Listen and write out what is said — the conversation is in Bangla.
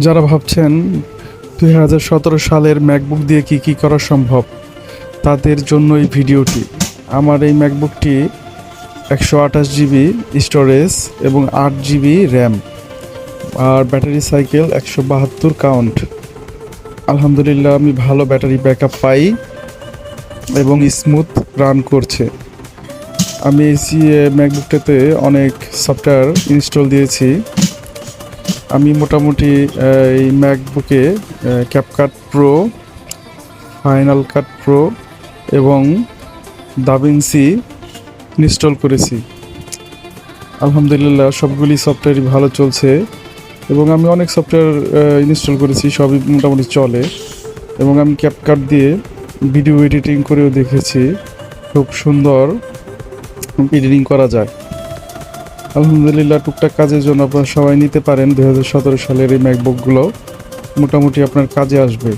যারা ভাবছেন 2017 সালের ম্যাকবুক দিয়ে কি করা সম্ভব, তাদের জন্য এই ভিডিওটি। আমার এই ম্যাকবুকটি 128 জিবি স্টোরেজ এবং 8 জিবি র্যাম, আর ব্যাটারি সাইকেল 172 কাউন্ট। আলহামদুলিল্লাহ, আমি ভালো ব্যাটারি ব্যাকআপ পাই এবং স্মুথ রান করছে। আমি এই ম্যাকবুকটাতে অনেক সফটওয়্যার ইনস্টল দিয়েছি। আমি মোটামুটি এই ম্যাকবুকে CapCut Pro, Final Cut Pro এবং দাভিন্সি ইনস্টল করেছি। আলহামদুলিল্লাহ, সবগুলি সফটওয়্যারই ভালো চলছে এবং আমি অনেক সফটওয়্যার ইনস্টল করেছি, সবই মোটামুটি চলে। এবং আমি ক্যাপকাট দিয়ে ভিডিও এডিটিং করেও দেখেছি, খুব সুন্দর এডিটিং করা যায়। আলহামদুলিল্লাহ, টুকটাক কাজের জন্য আপনারা সবাই নিতে পারেন। 2017 সালের এই ম্যাকবুকগুলো মোটামুটি আপনার কাজে আসবে।